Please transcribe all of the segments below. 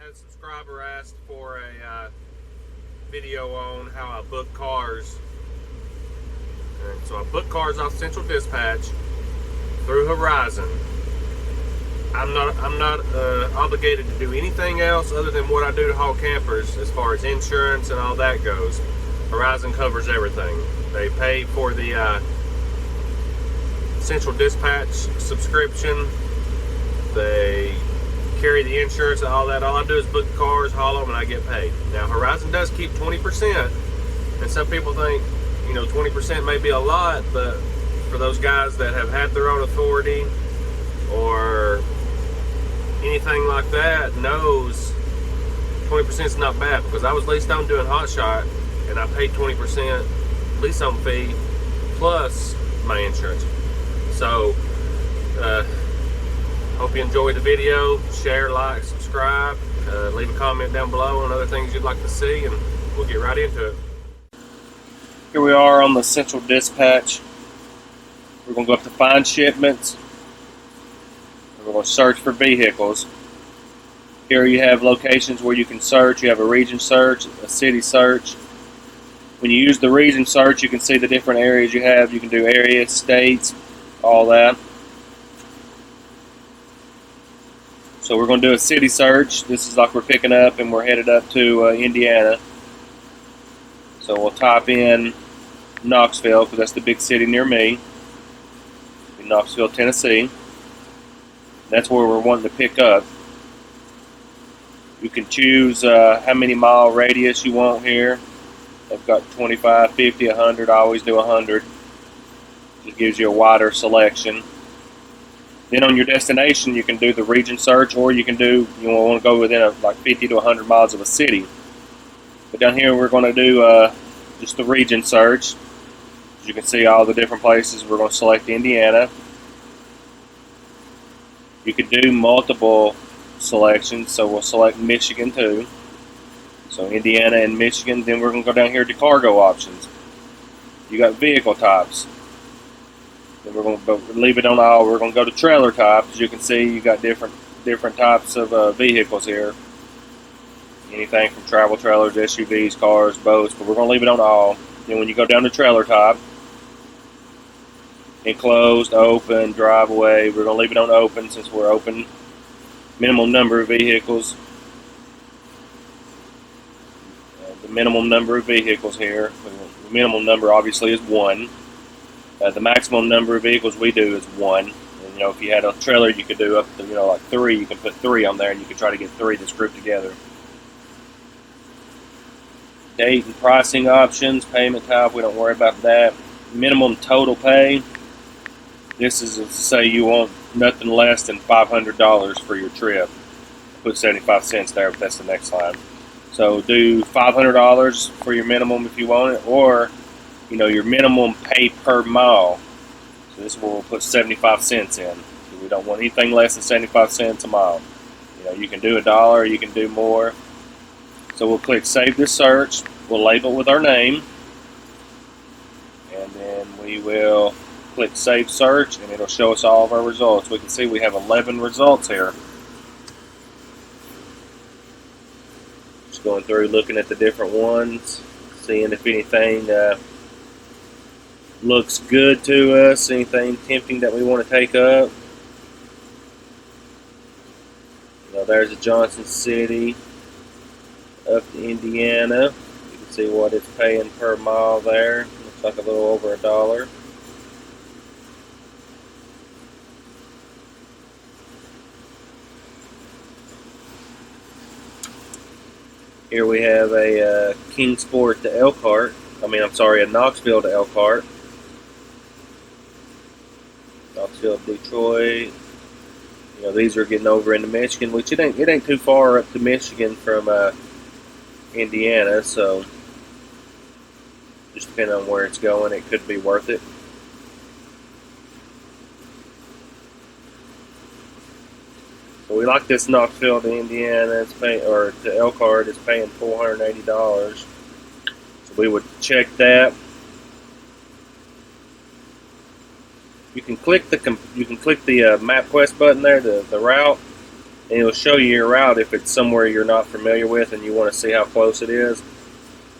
had a subscriber asked for a video on how I book cars. And so I book cars off Central Dispatch through Horizon. I'm not obligated to do anything else other than what I do to haul campers as far as insurance and all that goes. Horizon covers everything. They pay for the Central Dispatch subscription. They carry the insurance and all that. All I do is book cars, haul them, and I get paid. Now, Horizon does keep 20%, and some people think, 20% may be a lot, but for those guys that have had their own authority or anything like that knows 20% is not bad, because I was leased on doing Hotshot, and I paid 20% lease on fee plus my insurance. So, hope you enjoyed the video. Share, like, subscribe, leave a comment down below on other things you'd like to see, and we'll get right into it. Here we are on the Central Dispatch. We're going to go up to Find Shipments. And we're going to search for vehicles. Here you have locations where you can search. You have a region search, a city search. When you use the region search, you can see the different areas you have. You can do areas, states, all that. So we're going to do a city search. This is like we're picking up and we're headed up to Indiana. So we'll type in Knoxville, because that's the big city near me, in Knoxville, Tennessee. That's where we're wanting to pick up. You can choose how many mile radius you want here. I've got 25, 50, 100. I always do 100. It gives you a wider selection. Then on your destination, you can do the region search, or you want to go within like 50 to 100 miles of a city. But down here, we're going to do just the region search. As you can see all the different places. We're going to select Indiana. You can do multiple selections, so we'll select Michigan too. So Indiana and Michigan. Then we're going to go down here to cargo options. You got vehicle types. Then we're going to leave it on all. We're going to go to trailer types. As you can see, you got different types of vehicles here. Anything from travel trailers, SUVs, cars, boats, but we're going to leave it on all. Then when you go down to trailer type, enclosed, open, driveway, we're going to leave it on open since we're open. Minimum number of vehicles. The minimum number of vehicles here. The minimum number obviously is 1. The maximum number of vehicles we do is 1. And, if you had a trailer, you could do up to, like 3. You can put 3 on there, and you can try to get 3 that's grouped together. Date and pricing options, payment type, we don't worry about that. Minimum total pay. This is to say you want nothing less than $500 for your trip. Put 75 cents there, but that's the next line. So do $500 for your minimum if you want it, or your minimum pay per mile. So this is where we'll put 75 cents in. So we don't want anything less than 75 cents a mile. You can do $1, you can do more. So we'll click Save This Search. We'll label it with our name. And then we will click Save Search, and it'll show us all of our results. We can see we have 11 results here. Just going through looking at the different ones, seeing if anything looks good to us, anything tempting that we want to take up. There's a Johnson City up to Indiana. You can see what it's paying per mile there. Looks like a little over $1. Here we have a Kingsport to Elkhart. A Knoxville to Elkhart. Knoxville, Detroit. These are getting over into Michigan, which it ain't too far up to Michigan from Indiana, so just depending on where it's going, it could be worth it. So we like this Knoxville to Indiana, to Elkhart, it's paying $480. So we would check that. You can click the MapQuest button there, the route, and it'll show you your route if it's somewhere you're not familiar with and you want to see how close it is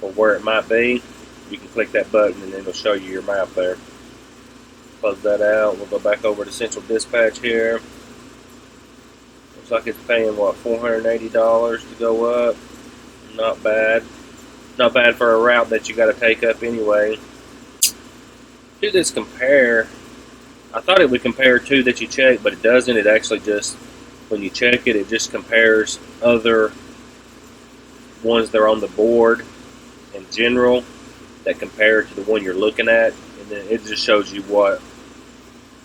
or where it might be. You can click that button and then it'll show you your map there. Close that out. We'll go back over to Central Dispatch here. Looks like it's paying, what, $480 to go up. Not bad. Not bad for a route that you got to take up anyway. Do this compare. I thought it would compare two that you check, but it doesn't. It actually just, when you check it, it just compares other ones that are on the board in general that compare to the one you're looking at, and then it just shows you what,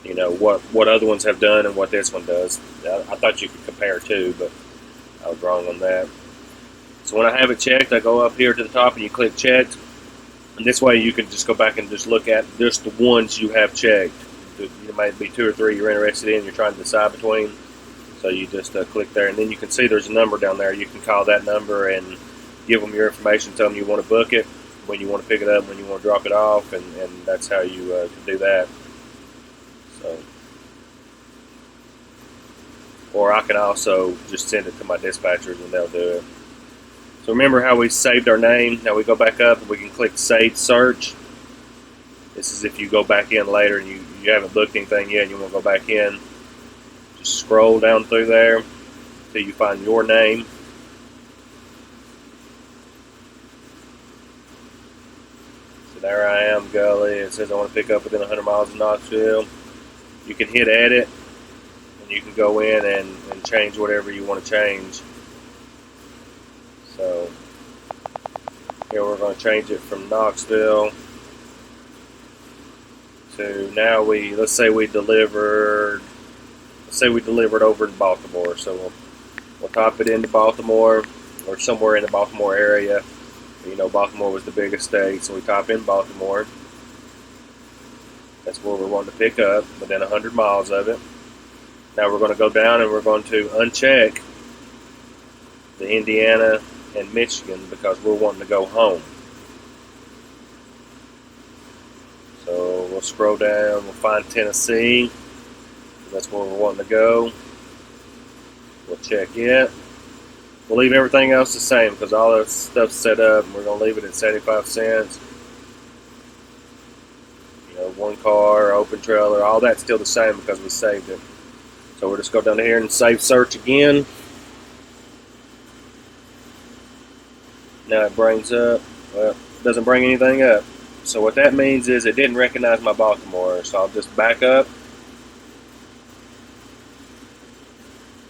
you know, what other ones have done and what this one does. I thought you could compare too, but I was wrong on that. So when I have it checked, I go up here to the top and you click checked, and this way you can just go back and just look at just the ones you have checked. There might be 2 or 3 you're interested in, you're trying to decide between. So you just click there, and then you can see there's a number down there. You can call that number and give them your information, tell them you want to book it, when you want to pick it up, when you want to drop it off, and that's how you can do that. So, or I can also just send it to my dispatchers and they'll do it. So remember how we saved our name? Now we go back up and we can click Save Search. This is if you go back in later and you haven't booked anything yet and you want to go back in. Just scroll down through there until you find your name. So there I am, Gully. It says I want to pick up within 100 miles of Knoxville. You can hit edit and you can go in and change whatever you want to change. So here we're going to change it from Knoxville to now let's say we delivered over in Baltimore. So we'll type it into Baltimore or somewhere in the Baltimore area. You know, Baltimore was the biggest state, so we type in Baltimore. That's where we're wanting to pick up, within 100 miles of it. Now we're going to go down and we're going to uncheck the Indiana and Michigan because we're wanting to go home. So we'll scroll down, we'll find Tennessee. That's where we're wanting to go. We'll check it. We'll leave everything else the same because all that stuff's set up, and we're going to leave it at 75 cents. You know, 1 car, open trailer, all that's still the same because we saved it. So we'll just go down here and save search again. Now it brings up, well, it doesn't bring anything up. So what that means is it didn't recognize my Baltimore. So I'll just back up.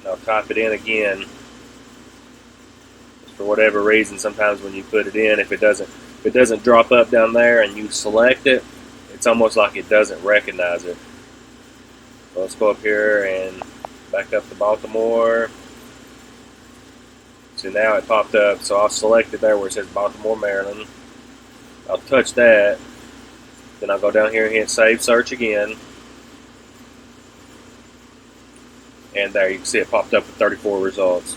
I'll type it in again. For whatever reason, sometimes when you put it in, if it doesn't drop up down there and you select it, it's almost like it doesn't recognize it. So let's go up here and back up to Baltimore. So now it popped up. So I'll select it there where it says Baltimore, Maryland. I'll touch that. Then I'll go down here and hit Save Search again. And there you can see it popped up with 34 results.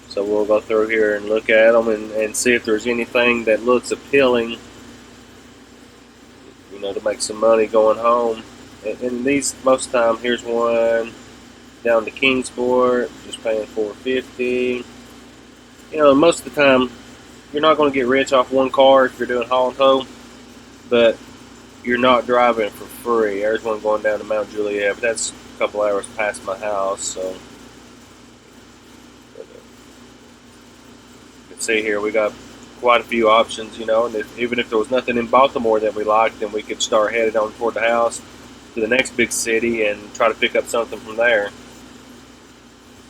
So we'll go through here and look at them and see if there's anything that looks appealing, you know, to make some money going home. And these, most of the time, here's one down to Kingsport, just paying $450. You know, most of the time, you're not going to get rich off one car if you're doing haul and tow, but you're not driving for free. There's one going down to Mount Juliet, but that's a couple hours past my house, so you can see here we got quite a few options, you know, and even if there was nothing in Baltimore that we liked, then we could start headed on toward the house to the next big city and try to pick up something from there.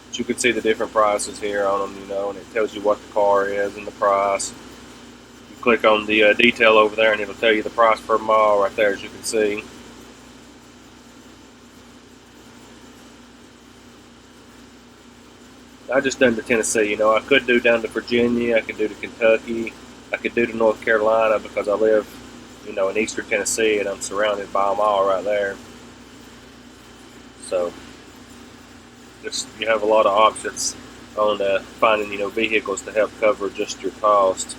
But you can see the different prices here on them, you know, and it tells you what the car is and the price. You click on the detail over there and it'll tell you the price per mile right there, as you can see. I just done to Tennessee, you know. I could do down to Virginia, I could do to Kentucky, I could do to North Carolina because I live, you know, in eastern Tennessee and I'm surrounded by them all right there. So, just you have a lot of options on finding, you know, vehicles to help cover just your cost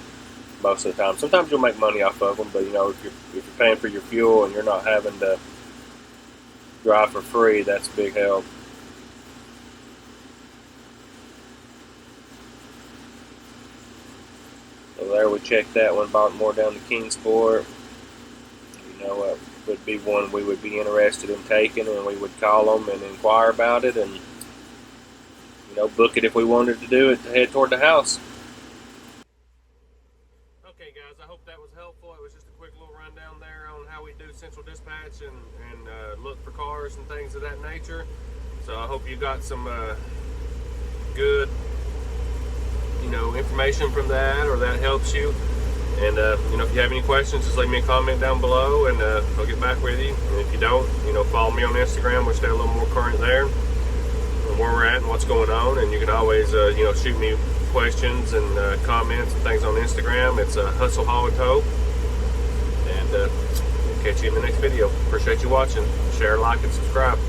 most of the time. Sometimes you'll make money off of them, but you know, if you're paying for your fuel and you're not having to drive for free, that's a big help. there. We checked that one, Baltimore down to Kingsport. Would be one we would be interested in taking, and we would call them and inquire about it, and book it if we wanted to do it to head toward the house. Okay, guys, I hope that was helpful. It was just a quick little rundown there on how we do central dispatch and look for cars and things of that nature. So I hope you got some good information from that, or that helps you. And if you have any questions, just leave me a comment down below, and I'll get back with you. And if you don't, follow me on Instagram. We'll stay a little more current there, and where we're at and what's going on. And you can always shoot me questions and comments and things on Instagram. It's Hustle Haul and Tow. And we'll catch you in the next video. Appreciate you watching. Share, like, and subscribe.